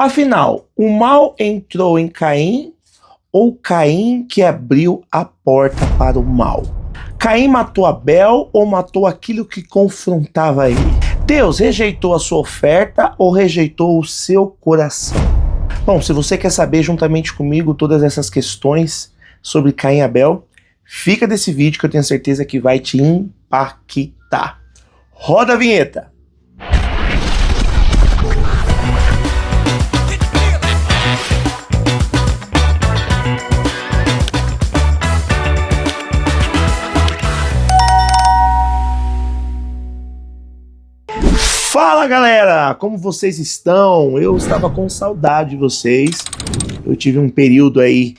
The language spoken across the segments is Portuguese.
Afinal, o mal entrou em Caim ou Caim que abriu a porta para o mal? Caim matou Abel ou matou aquilo que confrontava ele? Deus rejeitou a sua oferta ou rejeitou o seu coração? Bom, se você quer saber juntamente comigo todas essas questões sobre Caim e Abel, fica desse vídeo que eu tenho certeza que vai te impactar. Roda a vinheta! Fala galera, como vocês estão? Eu estava com saudade de vocês. Eu tive um período aí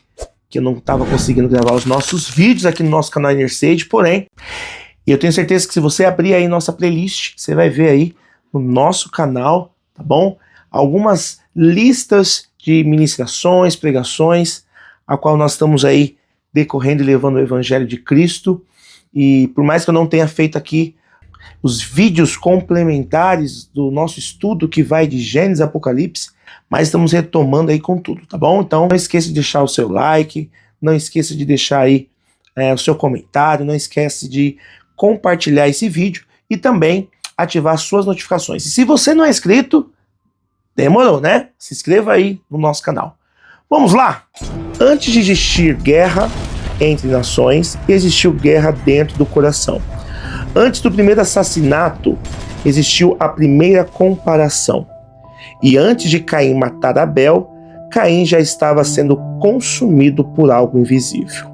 que eu não estava conseguindo gravar os nossos vídeos aqui no nosso canal Innersage, porém, eu tenho certeza que se você abrir aí nossa playlist, você vai ver aí no nosso canal, tá bom? Algumas listas de ministrações, pregações, a qual nós estamos aí decorrendo e levando o Evangelho de Cristo. E por mais que eu não tenha feito aqui os vídeos complementares do nosso estudo que vai de Gênesis a Apocalipse, mas estamos retomando aí com tudo, tá bom? Então não esqueça de deixar o seu like, não esqueça de deixar aí o seu comentário, não esqueça de compartilhar esse vídeo e também ativar suas notificações. E se você não é inscrito, demorou, né? Se inscreva aí no nosso canal. Vamos lá! Antes de existir guerra entre nações, existiu guerra dentro do coração. Antes do primeiro assassinato, existiu a primeira comparação. E antes de Caim matar Abel, Caim já estava sendo consumido por algo invisível.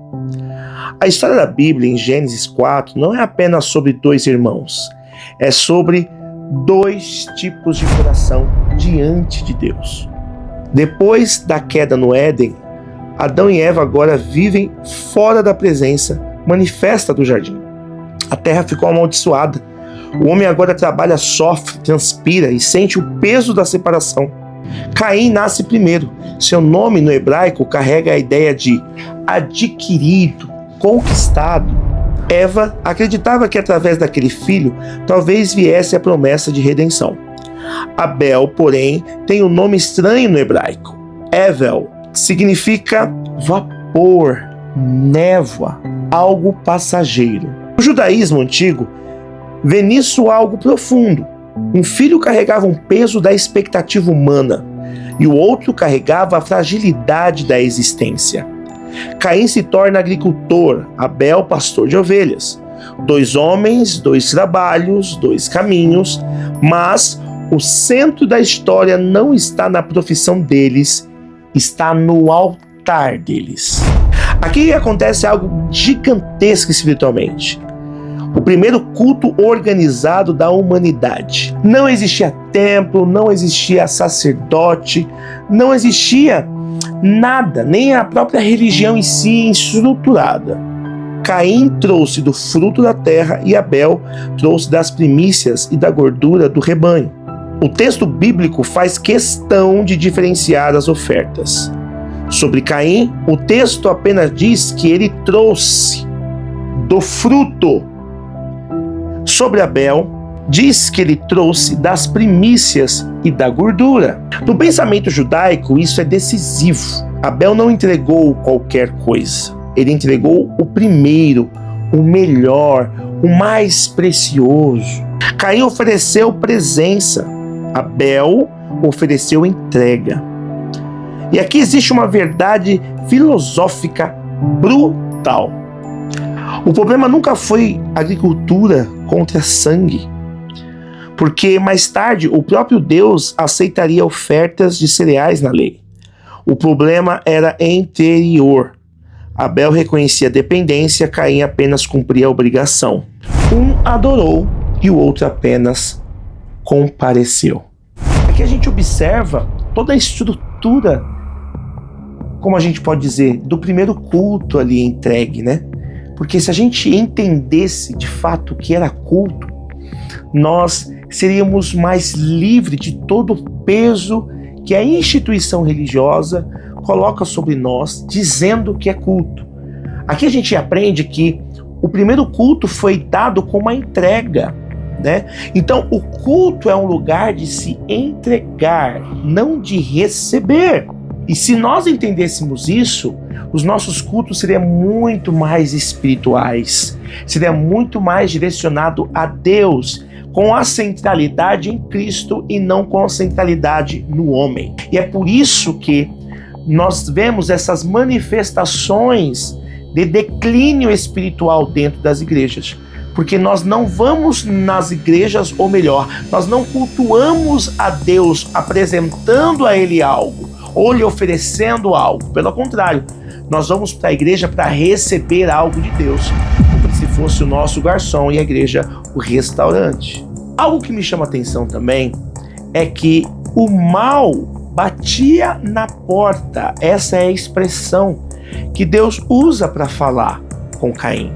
A história da Bíblia, em Gênesis 4, não é apenas sobre dois irmãos. É sobre dois tipos de coração diante de Deus. Depois da queda no Éden, Adão e Eva agora vivem fora da presença manifesta do jardim. A terra ficou amaldiçoada. O homem agora trabalha, sofre, transpira e sente o peso da separação. Caim nasce primeiro. Seu nome no hebraico carrega a ideia de adquirido, conquistado. Eva acreditava que através daquele filho talvez viesse a promessa de redenção. Abel, porém, tem um nome estranho no hebraico. Evel, que significa vapor, névoa, algo passageiro. O judaísmo antigo vê nisso algo profundo. Um filho carregava um peso da expectativa humana e o outro carregava a fragilidade da existência. Caim se torna agricultor, Abel pastor de ovelhas. Dois homens, dois trabalhos, dois caminhos, mas o centro da história não está na profissão deles, está no altar deles. Aqui acontece algo gigantesco espiritualmente. O primeiro culto organizado da humanidade. Não existia templo, não existia sacerdote, não existia nada, nem a própria religião em si estruturada. Caim trouxe do fruto da terra e Abel trouxe das primícias e da gordura do rebanho. O texto bíblico faz questão de diferenciar as ofertas. Sobre Caim, o texto apenas diz que ele trouxe do fruto. Sobre Abel, diz que ele trouxe das primícias e da gordura. No pensamento judaico, isso é decisivo. Abel não entregou qualquer coisa. Ele entregou o primeiro, o melhor, o mais precioso. Caim ofereceu presença. Abel ofereceu entrega. E aqui existe uma verdade filosófica brutal. O problema nunca foi agricultura contra sangue, porque mais tarde o próprio Deus aceitaria ofertas de cereais na lei. O problema era interior. Abel reconhecia a dependência, Caim apenas cumpria a obrigação. Um adorou e o outro apenas compareceu. Aqui a gente observa toda a estrutura, como a gente pode dizer, do primeiro culto ali entregue, né? Porque se a gente entendesse de fato o que era culto, nós seríamos mais livres de todo o peso que a instituição religiosa coloca sobre nós, dizendo que é culto. Aqui a gente aprende que o primeiro culto foi dado com uma entrega. né? Então, o culto é um lugar de se entregar, não de receber. E se nós entendêssemos isso, os nossos cultos seriam muito mais espirituais, seria muito mais direcionado a Deus, com a centralidade em Cristo e não com a centralidade no homem. E é por isso que nós vemos essas manifestações de declínio espiritual dentro das igrejas. Porque nós não vamos nas igrejas, ou melhor, nós não cultuamos a Deus apresentando a Ele algo, ou lhe oferecendo algo. Pelo contrário, nós vamos para a igreja para receber algo de Deus, como se fosse o nosso garçom e a igreja o restaurante. Algo que me chama a atenção também é que o mal batia na porta. Essa é a expressão que Deus usa para falar com Caim.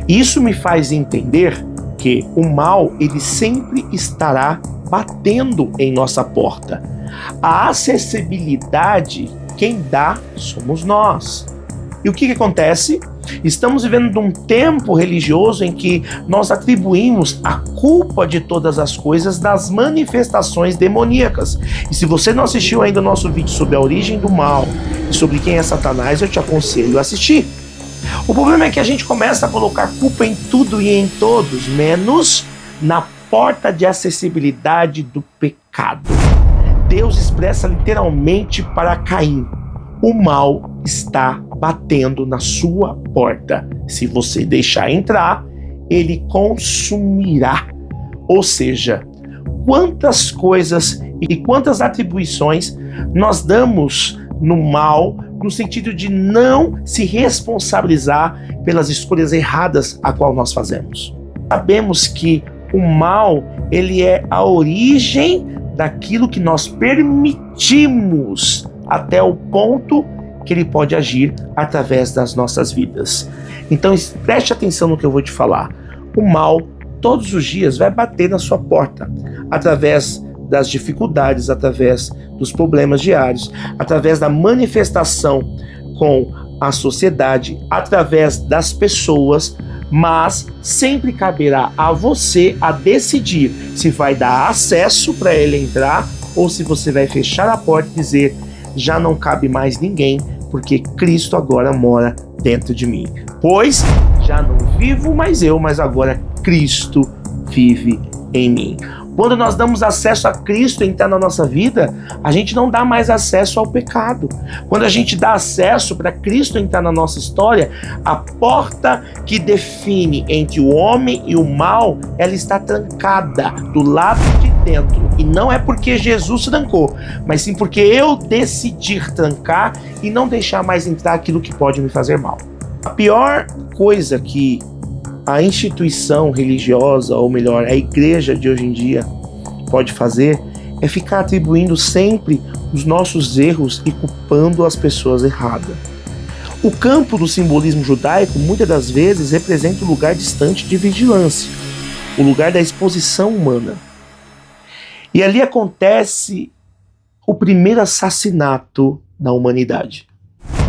Isso me faz entender que o mal, ele sempre estará batendo em nossa porta. A acessibilidade, quem dá somos nós. E o que acontece? Estamos vivendo um tempo religioso em que nós atribuímos a culpa de todas as coisas das manifestações demoníacas. E se você não assistiu ainda o nosso vídeo sobre a origem do mal e sobre quem é Satanás, eu te aconselho a assistir. O problema é que a gente começa a colocar culpa em tudo e em todos, menos na porta de acessibilidade do pecado. Deus expressa literalmente para Caim: o mal está batendo na sua porta. Se você deixar entrar, ele consumirá. Ou seja, quantas coisas e quantas atribuições nós damos no mal, no sentido de não se responsabilizar pelas escolhas erradas a qual nós fazemos. Sabemos que o mal, ele é a origem daquilo que nós permitimos até o ponto que ele pode agir através das nossas vidas. Então preste atenção no que eu vou te falar. O mal, todos os dias, vai bater na sua porta, através das dificuldades, através dos problemas diários, através da manifestação com a sociedade, através das pessoas, mas sempre caberá a você a decidir se vai dar acesso para ele entrar ou se você vai fechar a porta e dizer: já não cabe mais ninguém, porque Cristo agora mora dentro de mim. Pois já não vivo mais eu, mas agora Cristo vive em mim. Quando nós damos acesso a Cristo entrar na nossa vida, a gente não dá mais acesso ao pecado. Quando a gente dá acesso para Cristo entrar na nossa história, a porta que define entre o homem e o mal, ela está trancada do lado de dentro. E não é porque Jesus trancou, mas sim porque eu decidi trancar e não deixar mais entrar aquilo que pode me fazer mal. A pior coisa que a instituição religiosa, ou melhor, a igreja de hoje em dia pode fazer é ficar atribuindo sempre os nossos erros e culpando as pessoas erradas. O campo do simbolismo judaico muitas das vezes representa um lugar distante de vigilância, o lugar da exposição humana. E ali acontece o primeiro assassinato da humanidade.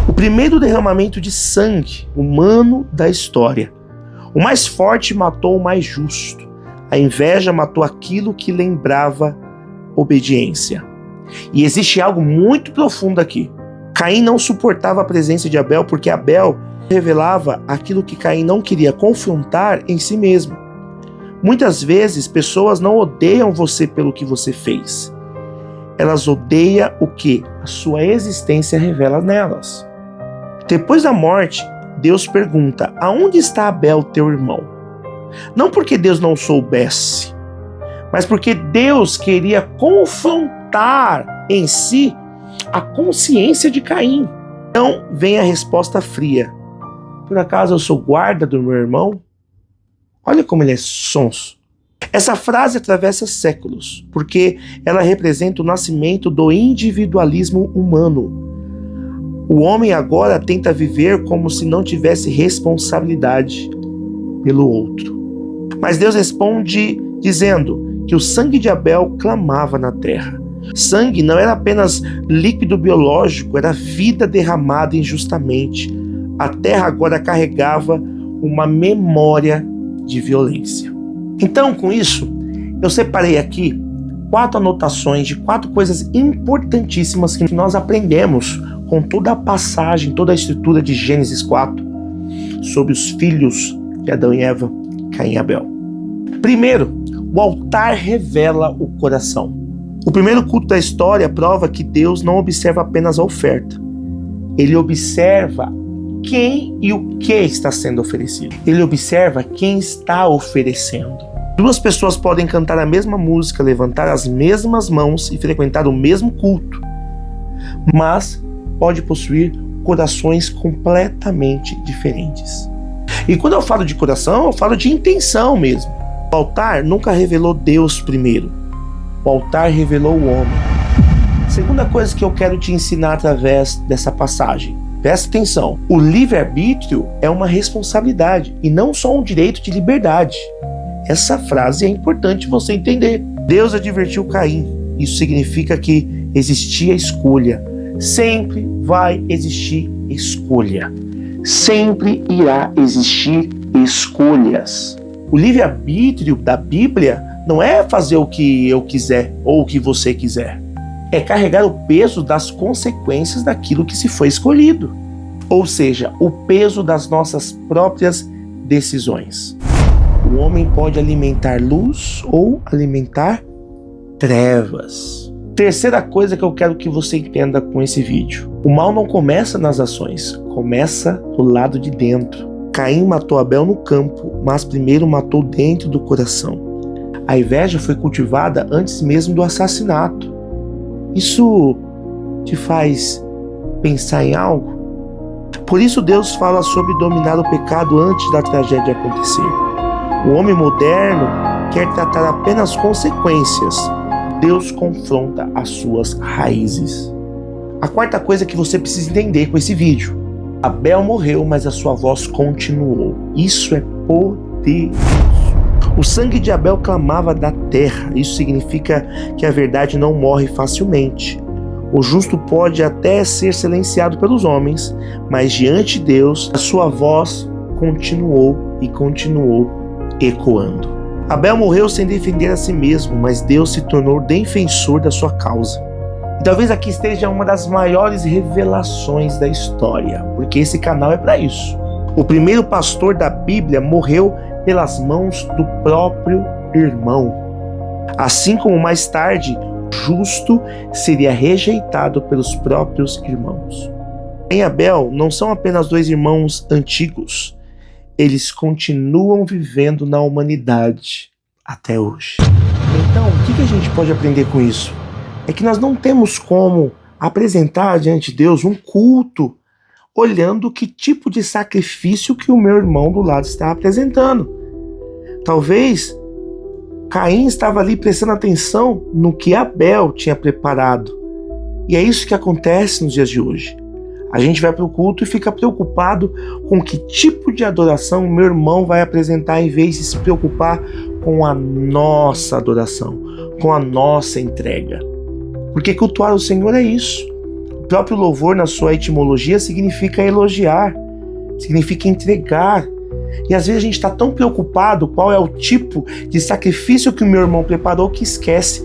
O primeiro derramamento de sangue humano da história. O mais forte matou o mais justo. A inveja matou aquilo que lembrava obediência. E existe algo muito profundo aqui. Caim não suportava a presença de Abel porque Abel revelava aquilo que Caim não queria confrontar em si mesmo. Muitas vezes pessoas não odeiam você pelo que você fez. Elas odeiam o que a sua existência revela nelas. Depois da morte, Deus pergunta: aonde está Abel, teu irmão? Não porque Deus não soubesse, mas porque Deus queria confrontar em si a consciência de Caim. Então vem a resposta fria: por acaso eu sou guarda do meu irmão? Olha como ele é sonso. Essa frase atravessa séculos, porque ela representa o nascimento do individualismo humano. O homem agora tenta viver como se não tivesse responsabilidade pelo outro. Mas Deus responde dizendo que o sangue de Abel clamava na terra. Sangue não era apenas líquido biológico, era vida derramada injustamente. A terra agora carregava uma memória de violência. Então, com isso, eu separei aqui 4 anotações de 4 coisas importantíssimas que nós aprendemos com toda a passagem, toda a estrutura de Gênesis 4 sobre os filhos de Adão e Eva, Caim e Abel. Primeiro, o altar revela o coração. O primeiro culto da história prova que Deus não observa apenas a oferta. Ele observa quem e o que está sendo oferecido. Ele observa quem está oferecendo. 2 pessoas podem cantar a mesma música, levantar as mesmas mãos e frequentar o mesmo culto, mas pode possuir corações completamente diferentes. E quando eu falo de coração, eu falo de intenção mesmo. O altar nunca revelou Deus primeiro. O altar revelou o homem. Segunda coisa que eu quero te ensinar através dessa passagem. Presta atenção. O livre-arbítrio é uma responsabilidade e não só um direito de liberdade. Essa frase é importante você entender. Deus advertiu Caim. Isso significa que existia escolha. Sempre vai existir escolha. Sempre irá existir escolhas. O livre-arbítrio da Bíblia não é fazer o que eu quiser ou o que você quiser. É carregar o peso das consequências daquilo que se foi escolhido. Ou seja, o peso das nossas próprias decisões. O homem pode alimentar luz ou alimentar trevas. Terceira coisa que eu quero que você entenda com esse vídeo. O mal não começa nas ações, começa do lado de dentro. Caim matou Abel no campo, mas primeiro matou dentro do coração. A inveja foi cultivada antes mesmo do assassinato. Isso te faz pensar em algo? Por isso Deus fala sobre dominar o pecado antes da tragédia acontecer. O homem moderno quer tratar apenas consequências. Deus confronta as suas raízes. A quarta coisa que você precisa entender com esse vídeo. Abel morreu, mas a sua voz continuou. Isso é poderoso. O sangue de Abel clamava da terra. Isso significa que a verdade não morre facilmente. O justo pode até ser silenciado pelos homens, mas diante de Deus, a sua voz continuou e continuou ecoando. Abel morreu sem defender a si mesmo, mas Deus se tornou defensor da sua causa. E talvez aqui esteja uma das maiores revelações da história, porque esse canal é para isso. O primeiro pastor da Bíblia morreu pelas mãos do próprio irmão. Assim como mais tarde, justo seria rejeitado pelos próprios irmãos. Caim e Abel não são apenas 2 irmãos antigos. Eles continuam vivendo na humanidade até hoje. Então, o que a gente pode aprender com isso? É que nós não temos como apresentar diante de Deus um culto olhando que tipo de sacrifício que o meu irmão do lado está apresentando. Talvez Caim estava ali prestando atenção no que Abel tinha preparado. E é isso que acontece nos dias de hoje. A gente vai para o culto e fica preocupado com que tipo de adoração o meu irmão vai apresentar, em vez de se preocupar com a nossa adoração, com a nossa entrega. Porque cultuar o Senhor é isso. O próprio louvor, na sua etimologia, significa elogiar, significa entregar. E às vezes a gente está tão preocupado qual é o tipo de sacrifício que o meu irmão preparou que esquece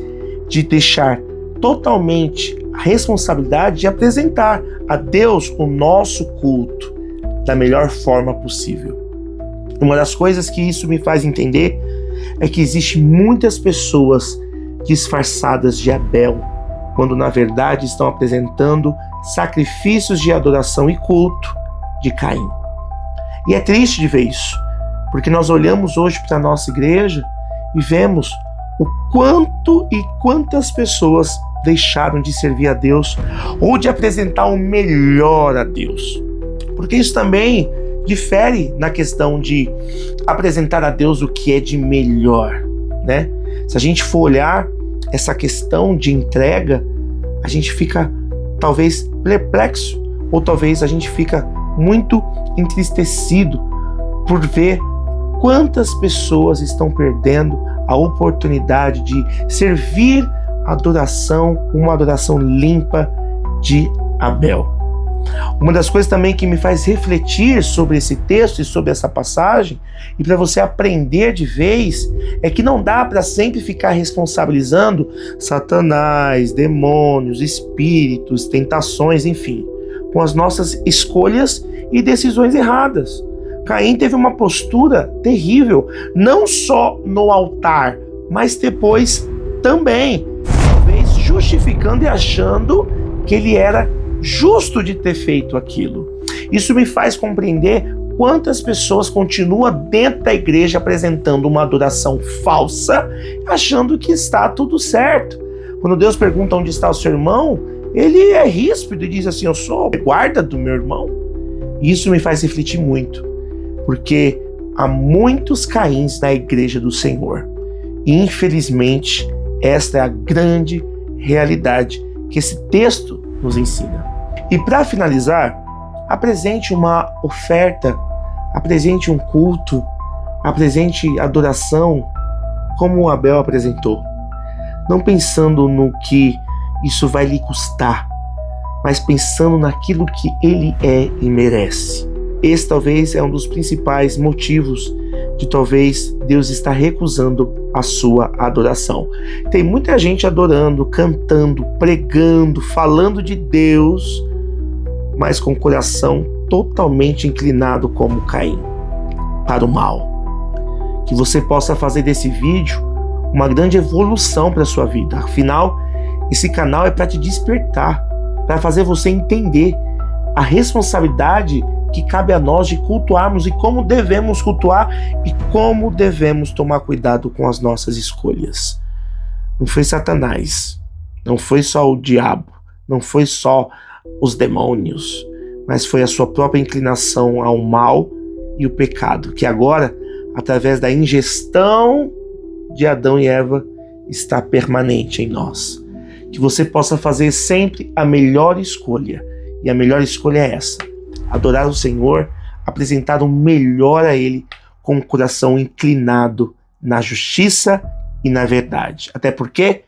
de deixar totalmente a responsabilidade de apresentar a Deus o nosso culto da melhor forma possível. Uma das coisas que isso me faz entender é que existem muitas pessoas disfarçadas de Abel, quando na verdade estão apresentando sacrifícios de adoração e culto de Caim. E é triste de ver isso, porque nós olhamos hoje para a nossa igreja e vemos o quanto e quantas pessoas deixaram de servir a Deus ou de apresentar o melhor a Deus. Porque isso também difere na questão de apresentar a Deus o que é de melhor, né? Se a gente for olhar essa questão de entrega, a gente fica talvez perplexo, ou talvez a gente fica muito entristecido por ver quantas pessoas estão perdendo a oportunidade de servir a adoração, uma adoração limpa de Abel. Uma das coisas também que me faz refletir sobre esse texto e sobre essa passagem, e para você aprender de vez, é que não dá para sempre ficar responsabilizando Satanás, demônios, espíritos, tentações, enfim, com as nossas escolhas e decisões erradas. Caim teve uma postura terrível, não só no altar, mas depois também, talvez justificando e achando que ele era justo de ter feito aquilo. Isso me faz compreender quantas pessoas continuam dentro da igreja apresentando uma adoração falsa, achando que está tudo certo. Quando Deus pergunta onde está o seu irmão, ele é ríspido e diz assim: eu sou guarda do meu irmão. Isso me faz refletir muito, porque há muitos Caíns na igreja do Senhor. E infelizmente, esta é a grande realidade que esse texto nos ensina. E para finalizar, apresente uma oferta, apresente um culto, apresente adoração como o Abel apresentou. Não pensando no que isso vai lhe custar, mas pensando naquilo que ele é e merece. Esse talvez é um dos principais motivos de talvez Deus estar recusando a sua adoração. Tem muita gente adorando, cantando, pregando, falando de Deus, mas com o coração totalmente inclinado como Caim, para o mal. Que você possa fazer desse vídeo uma grande evolução para a sua vida. Afinal, esse canal é para te despertar, para fazer você entender a responsabilidade que cabe a nós de cultuarmos e como devemos cultuar e como devemos tomar cuidado com as nossas escolhas. Não foi Satanás, não foi só o diabo, não foi só os demônios, mas foi a sua própria inclinação ao mal e o pecado, que agora, através da ingestão de Adão e Eva, está permanente em nós. Que você possa fazer sempre a melhor escolha, e a melhor escolha é essa: adorar o Senhor, apresentar o melhor a Ele com o coração inclinado na justiça e na verdade. Até porque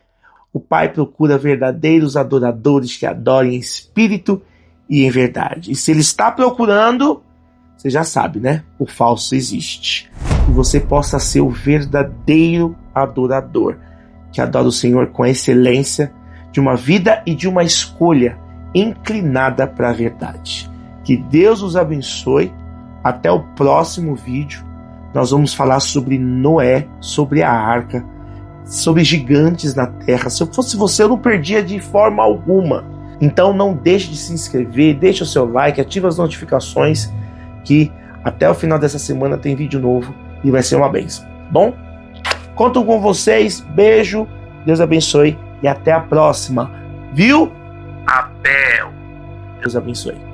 o Pai procura verdadeiros adoradores que adorem em espírito e em verdade. E se Ele está procurando, você já sabe, né? O falso existe. Que você possa ser o verdadeiro adorador, que adora o Senhor com a excelência de uma vida e de uma escolha inclinada para a verdade. Que Deus os abençoe. Até o próximo vídeo. Nós vamos falar sobre Noé, sobre a arca, sobre gigantes na terra. Se eu fosse você, eu não perdia de forma alguma. Então não deixe de se inscrever, deixe o seu like, ative as notificações, que até o final dessa semana tem vídeo novo e vai ser uma bênção. Bom? Conto com vocês. Beijo. Deus abençoe e até a próxima. Viu? Abel. Deus abençoe.